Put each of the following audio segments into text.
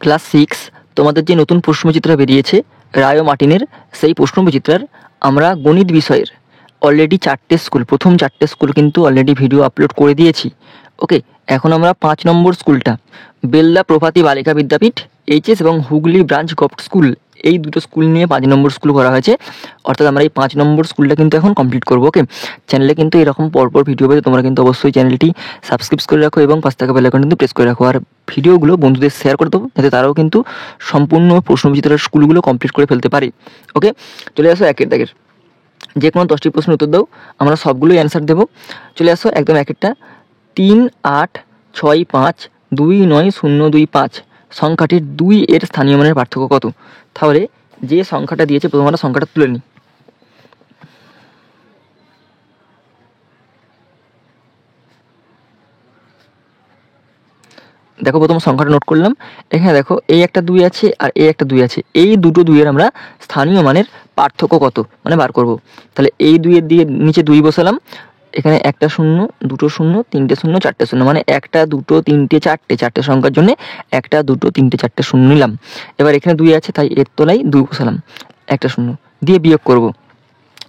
Class 6 তোমাদের যে নতুন প্রশ্নবিচিত্রা বেরিয়েছে রায় ও মার্টিনের, সেই প্রশ্নবিচিত্রার আমরা গণিত বিষয়ের অলরেডি 4টে স্কুল, প্রথম 4টে স্কুল কিন্তু অলরেডি ভিডিও আপলোড করে দিয়েছি। ওকে, এখন আমরা 5 নম্বর স্কুলটা বেলদা প্রভাতী বালিকা বিদ্যাপীঠ এইচএস এবং হুগলি ব্রাঞ্চ গভর্নমেন্ট স্কুল, এই দুটো স্কুল নিয়ে 5 নম্বর স্কুল করা হয়েছে। অর্থাৎ আমরা এই 5 নম্বর স্কুলটা কিন্তু এখন কমপ্লিট করবো। ওকে, চ্যানেলে কিন্তু এরকম পরপর ভিডিও পেতে তোমরা কিন্তু অবশ্যই চ্যানেলটি সাবস্ক্রাইব করে রাখো এবং পাশে থাকা বেল আইকন কিন্তু প্রেস করে রাখো, আর ভিডিওগুলো বন্ধুদের শেয়ার করে দেবো যাতে তারাও কিন্তু সম্পূর্ণ প্রশ্নবিচিত্রার স্কুলগুলো কমপ্লিট করে ফেলতে পারে। ওকে, চলে আসো একের দাগের, যে কোনো 10টি প্রশ্নের উত্তর দাও, আমরা সবগুলোই অ্যান্সার দেবো। চলে আসো একদম একেরটা। 3, 8, 6, 5, 2, 9, 0, 2, 5 সংখ্যাটির 2 এর স্থানীয় মানের পার্থক্য কত? তাহলে যে সংখ্যাটা দিয়েছে প্রথম আমরা সংখ্যাটা তুলে নিই। দেখো প্রথম সংখ্যাটা নোট করলাম। এখানে দেখো এই একটা 2 আছে আর এই একটা 2 আছে, এই দুটো 2 এর আমরা স্থানীয় মানের পার্থক্য কত মানে বার করব। তাহলে এই 2 এর দিয়ে নিচে 2 বসালাম, এখানে একটা 0, দুটো 0, তিনটে 0, চারটে 0, মানে একটা, দুটো, তিনটে, চারটে সংখ্যার জন্য একটা, দুটো, তিনটে, চারটে 0 নিলাম। এবার এখানে 2 আছে তাই এর তলায় 2 বসালাম, একটা 0 দিয়ে বিয়োগ করব।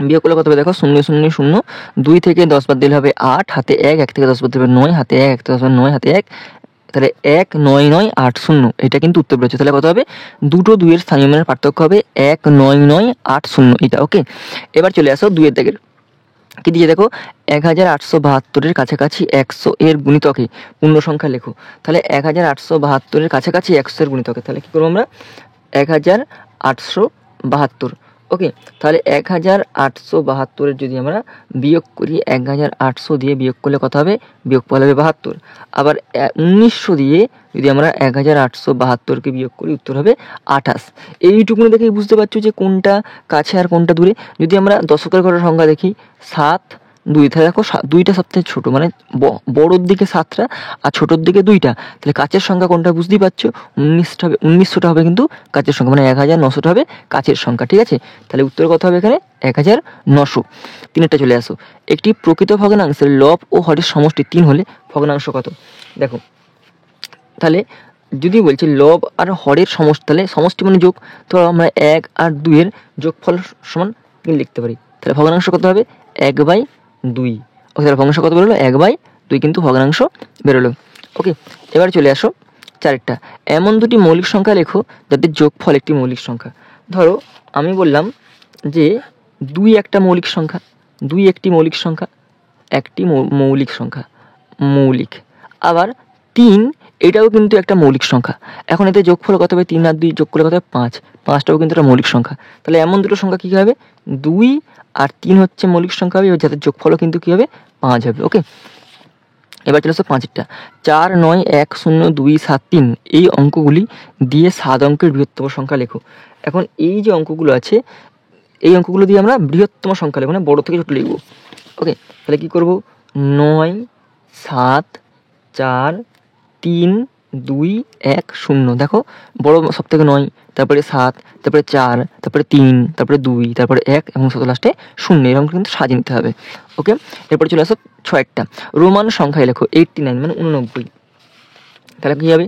বিয়োগ করলে কত হবে দেখো, 0 0 0, 2 থেকে 10 বাদ দিলে হবে 8, হাতে 1, 1 থেকে 10 বাদ দিলে হবে 9, হাতে 1, 1 থেকে 10 বাদ 9, হাতে 1, তাহলে 1 9 9 8 0, এটা কিন্তু উত্তর বেরোচ্ছে। তাহলে কত হবে, দুটো 2 এর স্থানীয় মানের পার্থক্য হবে 1 9 9 8 0, এটা। ওকে, এবার চলে আসো 2 এর দাগের। কি দিয়েছে দেখো, 1872 এর কাছাকাছি 100 এর গুণিতকে পূর্ণ সংখ্যা লেখো। তাহলে 1872 এর কাছাকাছি 100 এর গুণিতকে, তাহলে কি করবো আমরা, 1872। ওকে, তাহলে 1872 এর যদি আমরা বিয়োগ করি, 1800 দিয়ে বিয়োগ করলে কত হবে, বিয়োগফল হবে 72। আবার 1900 দিয়ে যদি আমরা 1872কে বিয়োগ করি উত্তর হবে 28। এইটুকুনি দেখেই বুঝতে পারছো যে কোনটা কাছে আর কোনটা দূরে। যদি আমরা দশকের ঘরের সংখ্যা দেখি 7 2, তাহলে দেখো 2টা সবথেকে ছোটো, মানে বড়োর দিকে 7টা আর ছোটোর দিকে 2টা, তাহলে কাছের সংখ্যা কোনটা বুঝতেই পারছো, 1900টা হবে। 1900টা হবে কিন্তু কাছের সংখ্যা, মানে 1900টা হবে কাছের সংখ্যা। ঠিক আছে, তাহলে উত্তর কত হবে এখানে 1900। 3টা চলে আসো, একটি প্রকৃত ভগ্নাংশের লব ও হরের সমষ্টি 3 হলে ভগ্নাংশ কত? দেখো তাহলে যদি বলছি লব আর হরের সমষ্টি, তাহলে সমষ্টি মানে যোগ, তো আমরা 1 আর 2 এর যোগফল সমান 3 লিখতে পারি। তাহলে ভগ্নাংশ কত হবে 1/2। ওকে, তাহলে ভগ্নাংশ কত বেরোলো 1/2 কিন্তু ভগ্নাংশ বেরোলো। ওকে, এবার চলে আসো 4টা। এমন দুটি মৌলিক সংখ্যা লেখো যাদের যোগফল একটি মৌলিক সংখ্যা। ধরো আমি বললাম যে 2 একটা মৌলিক সংখ্যা, 2 একটি মৌলিক সংখ্যা, একটি মৌলিক সংখ্যা, মৌলিক। আবার 3 এটাও কিন্তু একটা মৌলিক সংখ্যা। এখন এতে যোগফল কত হবে, 3 আর 2 যোগ করলে কত হবে 5, 5টাও কিন্তু একটা মৌলিক সংখ্যা। তাহলে এমন দুটো সংখ্যা কী হবে, 2 আর 3 হচ্ছে মৌলিক সংখ্যা হবে, যাদের যোগফলও কিন্তু কী হবে 5 হবে। ওকে, এবার চলে আসো 5টা। 4 9 1 0 2 7 3 এই অঙ্কগুলি দিয়ে 7 অঙ্কের বৃহত্তম সংখ্যা লেখো। এখন এই যে অঙ্কগুলো আছে, এই অঙ্কগুলো দিয়ে আমরা বৃহত্তম সংখ্যা লিখবো, মানে বড় থেকে ছোট লিখবো। ওকে, তাহলে কী করবো, 9 7 4 3 2 1 0। দেখো বড় সব থেকে 9, তারপরে 7, তারপরে 4, তারপরে 3, তারপরে 2, তারপরে 1 এবং সব লাস্টে 0, এরকম কিন্তু সাজিয়ে নিতে হবে। ওকে, এরপরে চলে আসো 6টা। রোমান সংখ্যায় লেখো 89 মানে 89। তাহলে কী হবে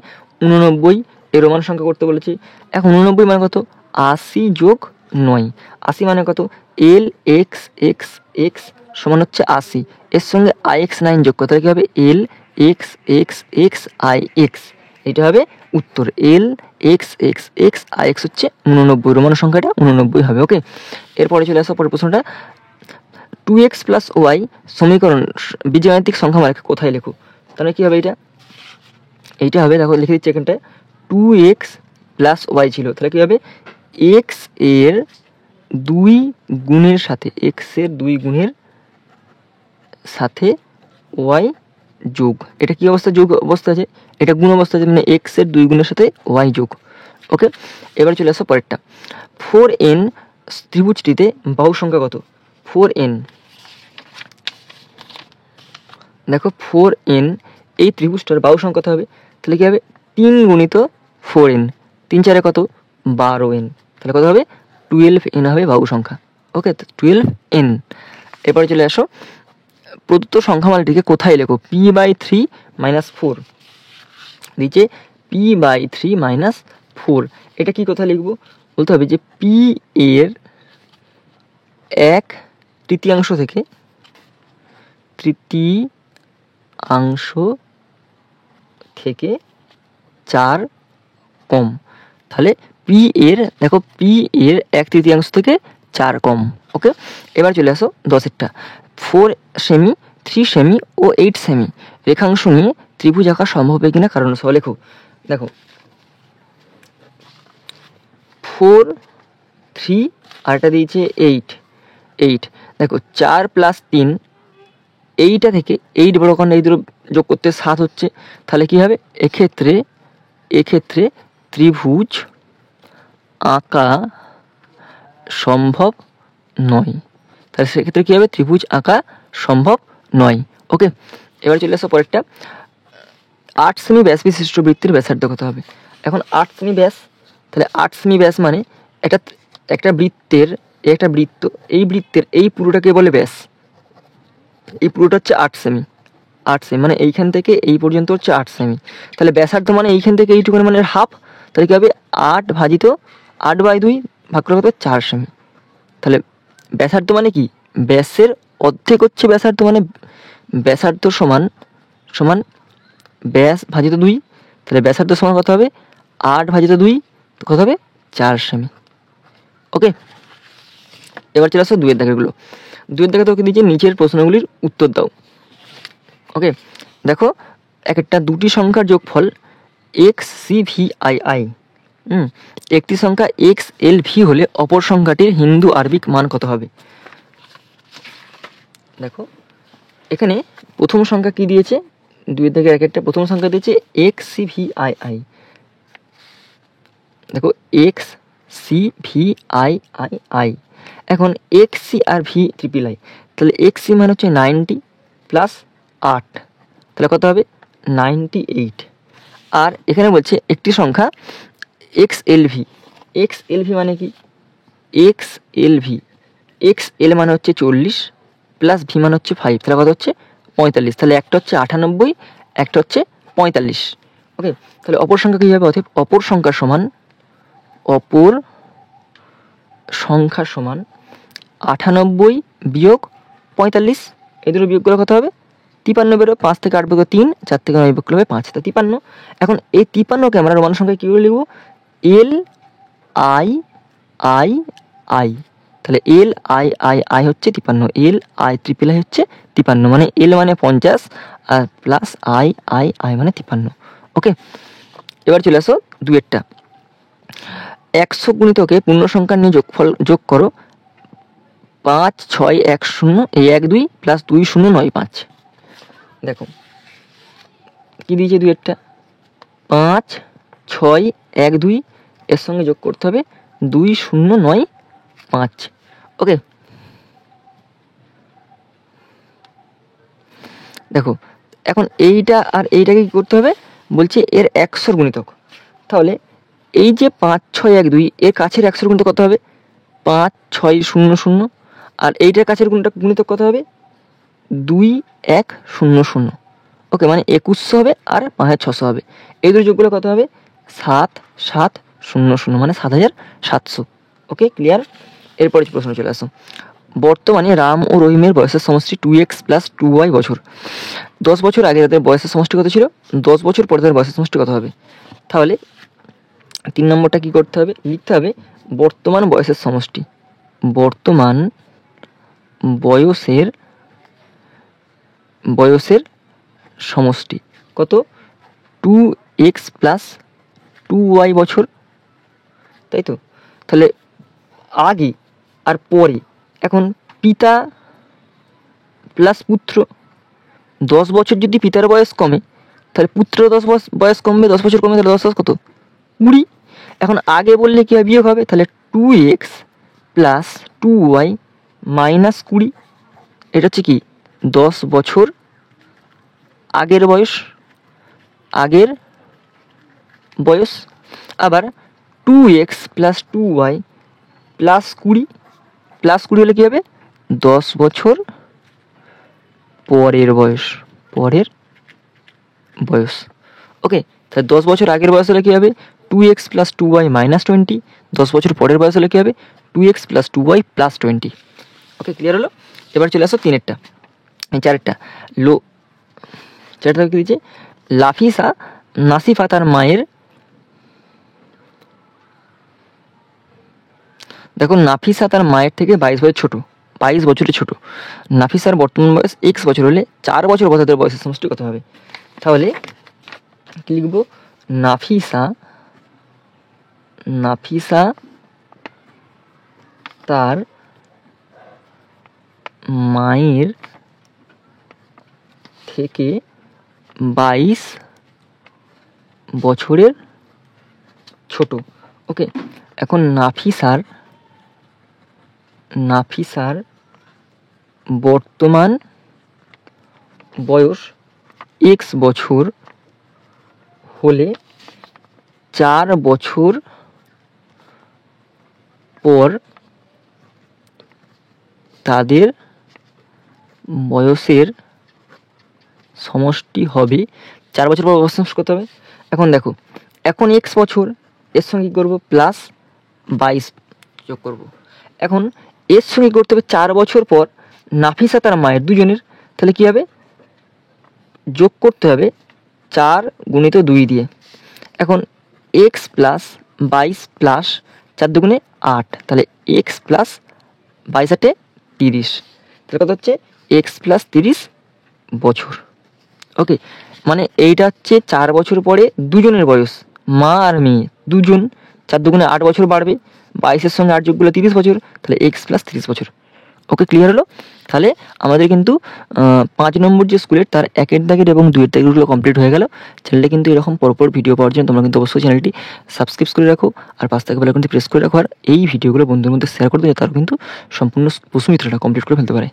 89, এই রোমান সংখ্যা করতে বলেছি। এখন 89 মানে কত, 80 যোগ 9। 80 মানে কত, এল এক্স এক্স এক্স সমান হচ্ছে 80, এর সঙ্গে IX9 যোগ করতে, তাহলে কী হবে L X X X I X, এটা হবে উত্তর। L X X X I X হচ্ছে 89, রোমান সংখ্যাটা 89 হবে। ওকে, এরপরে চলে আসো পরের প্রশ্নটা। 2x + y সমীকরণ বীজগাণিতিক সংখ্যা মানে কোথায় লেখো? তাহলে কী হবে, এইটা হবে, দেখো লিখে দিচ্ছি এখানটায়, 2x + y ছিল, তাহলে কী হবে x এর 2 গুণের সাথে, x এর 2 গুণের সাথে y যোগ, এটা কী অবস্থা, যোগ অবস্থা আছে, এটা গুণ অবস্থা আছে, মানে x এর 2 গুণের সাথে y যোগ। ওকে, এবার চলে আসো পরেরটা। 4n ত্রিভুজটিতে বাহু সংখ্যা কত? 4n, দেখো 4n এই ত্রিভুজটার বাহু সংখ্যা কত হবে, তাহলে কী হবে 3 গুণিত 4n, 3 4 কত 12n, তাহলে কত হবে 12n হবে বাহু সংখ্যা। ওকে, 12n। এরপরে চলে আসো, প্রদত্ত সংখ্যামালাটিকে কোথায় লেখো? p/3 - 4 দিচ্ছে, p p/3 মাইনাস 4। এটা কি কথা লিখবো? বলতে হবে যে p এর 1/3 থেকে তৃতীয়াংশ থেকে 4 কম। তাহলে পি এর দেখো পি এর 1/3 থেকে 4 কম। ওকে, এবার চলে আসো 10এরটা। 4 সেমি, 3 সেমি ও 8 সেমি রেখাংশ নিয়ে ত্রিভুজ আঁকা সম্ভব হবে কিনা কারণ সহ লেখো। দেখো 4, 3 আর এটা দিয়েছে 8। দেখো 4 + 3, এইটা থেকে 8 বড় কারণ এই দুটো যোগ করতে 7 হচ্ছে। তাহলে কি হবে? এক্ষেত্রে ত্রিভুজ আঁকা সম্ভব নয়। তাহলে সেক্ষেত্রে কী হবে? ত্রিভুজ আঁকা সম্ভব নয়। ওকে, এবার চলে আসো পরেরটা। 8 সেমি ব্যাস বিশিষ্ট বৃত্তের ব্যাসার্ধ কত হবে? এখন 8 সেমি ব্যাস, তাহলে 8 সেমি ব্যাস মানে একটা বৃত্ত, এই বৃত্তের এই পুরোটাকে বলে ব্যাস। এই পুরোটা হচ্ছে 8 সেমি মানে এইখান থেকে এই পর্যন্ত হচ্ছে 8 সেমি। তাহলে ব্যাসার্ধ মানে এইখান থেকে এইটুকু মানে হাফ। তাহলে কী হবে? 8/2 ভাগ করে কত? 4 সেমি। তাহলে ব্যাসার্ধ মানে কি? ব্যাসের অর্ধেক হচ্ছে ব্যাসার্ধ, মানে ব্যাসার্ধ সমান ব্যাস ভাজিত 2। তাহলে ব্যাসার্ধ সমান কত হবে? 8/2 কত হবে? 4 সেমি। ওকে, এবার চলে আসো 2 দাগেরগুলো। 2 দাগে তোকে দিয়েছে নিচের প্রশ্নগুলির উত্তর দাও। ওকে, দেখো একটা দুটি সংখ্যার যোগফল XCVII, একটি সংখ্যা XLV হলে অপর সংখ্যাটির হিন্দু আরবিক মান কত হবে? দেখো এখানে প্রথম সংখ্যা কি দিয়েছে? 2 থেকে 1 প্রথম সংখ্যা দিয়েছে XCVII। দেখো XCVII, এখন XC আর V ট্রিপল আই, তাহলে XC মানে হচ্ছে 90 + 8, তাহলে কত হবে? 98। আর এখানে বলছে একটি সংখ্যা XLV মানে কি? XL মানে হচ্ছে 40 + V মানে হচ্ছে 5, তাহলে কত হচ্ছে? 45। তাহলে একটা হচ্ছে 98, একটা হচ্ছে 45। ওকে, তাহলে অপর সংখ্যা কী হবে? অতএব অপর সংখ্যা সমান 98 বিয়োগ 45। এই দুটো বিয়োগ করে কত হবে? 53 বেরো। 5 থেকে 8 বিয়োগ 3, 4 থেকে 9 বিয়োগ করলে 5, তা 53। এখন এই 53কে আমরা রোমান সংখ্যায় কী করে লিখব? LIII। তাহলে LIII হচ্ছে 53, LIII হচ্ছে 53, মানে L মানে 50 আর প্লাস II মানে 53। ওকে, এবার চলে আসো 2এরটা। 100 গুণিতকে পূর্ণ সংখ্যা নিয়ে যোগ করো। 5, 6, 1, 0 এই 1, 2 + 2, 0, 9, 5। দেখো কি দিয়েছে 2এরটা? 5, 6, 1, 2 এর সঙ্গে যোগ করতে হবে 2, 0, 9, 5। ওকে, দেখো এখন এইটা আর এইটাকে কি করতে হবে? বলছে এর 100 গুণিতক। তাহলে এই যে 5, 6, 1, 2 এর কাছের 100 গুণিতক কত হবে? 5, 6, 0, 0। আর এইটার কাছের গুণিতক কত হবে? 2, 1, 0, 0। ওকে, মানে 2100 হবে আর 5, 600 হবে। এই দুটো যোগগুলো কত হবে? 7, 7, 0, 0 মানে 7700। ওকে, ক্লিয়ার? এরপরে প্রশ্ন চলে আসো। বর্তমানে রাম ও রহিমের বয়সের সমষ্টি 2x + 2y বছর। 10 বছর আগে তাদের বয়সের সমষ্টি কত ছিল? 10 বছর পরে তাদের বয়সের সমষ্টি কত হবে? তাহলে 3 নম্বরটা কি করতে হবে? লিখতে হবে বর্তমান বয়সের সমষ্টি। বর্তমান বয়সের সমষ্টি কত? 2x + 2y বছর, তাই তো? তাহলে আগে আর পরে, এখন পিতা প্লাস পুত্র। 10 বছর যদি পিতার বয়স কমে তাহলে পুত্র 10 বয়স কমবে, 10 বছর কমে, তাহলে 10 কত? 20। এখন আগে বললে কি হবে? বিয়োগ হবে। তাহলে 2x + 2y - 20। এটা হচ্ছে কি? 10 বছর আগের বয়স। আবার 2x + 2y + 20 হলে কী হবে? 10 বছর পরের বয়স। ওকে, তাহলে 10 বছর আগের বয়স হলে কী হবে 2x + 2y - 20, 10 বছর পরের বয়স হলে কী হবে 2x + 2y + 20। ওকে, ক্লিয়ার হলো? এবার চলে আসো চারেরটা চারটা কী দিচ্ছে, লাফিসা নাসিফা তার মায়ের, দেখো নাফিসা তার মায়ের থেকে 22 বছরের ছোট। নাফিসার বর্তমান বয়স x বছর হলে 4 বছর তাদের বয়সের সমষ্টি কত হবে? তাহলে কি লিখবো, নাফিসা তার মায়ের থেকে 22 বছরের ছোট। ওকে, এখন নাফিসার বর্তমান বয়স x বছর হলে 4 বছর পর তাদের বয়সের সমষ্টি হবে, 4 বছর পর বয়সের সমষ্টি কত হবে? এখন দেখো, এখন x বছর, এর সঙ্গে কী করবো +22 যোগ করব। এখন এর সঙ্গে করতে হবে 4 বছর পর নাফিসা তার মায়ের দুজনের, তাহলে কী হবে যোগ করতে হবে 4 × 2 দিয়ে। এখন x + 22 + 4 × 2 = 8, তাহলে x + 22 = 30, তাহলে কত হচ্ছে x + 30 বছর। ওকে, মানে এইটা হচ্ছে 4 বছর পরে দুজনের বয়স, মা আর মেয়ে দুজন, 4 × 2 = 8 বছর বাড়বে, 22-এর সঙ্গে 8 যোগ করলে 30 বছর, তাহলে x + 30 বছর। ওকে, ক্লিয়ার হলো? তাহলে আমাদের কিন্তু 5 নম্বর যে স্কুলের তার 1-এর দাগের এবং 2-এর দাগেরগুলো কমপ্লিট হয়ে গেল। চ্যানেলে কিন্তু এরকম পরপর ভিডিও পাওয়ার জন্য তোমরা কিন্তু অবশ্যই চ্যানেলটি সাবস্ক্রাইব করে রাখো, আর পাশ থেকে বেল আইকনটি প্রেস করে রাখো, আর এই ভিডিওগুলো বন্ধুদের মধ্যে শেয়ার করে দিলে তারা কিন্তু সম্পূর্ণ প্রশ্ন উত্তরটা কমপ্লিট করে ফেলতে পারে।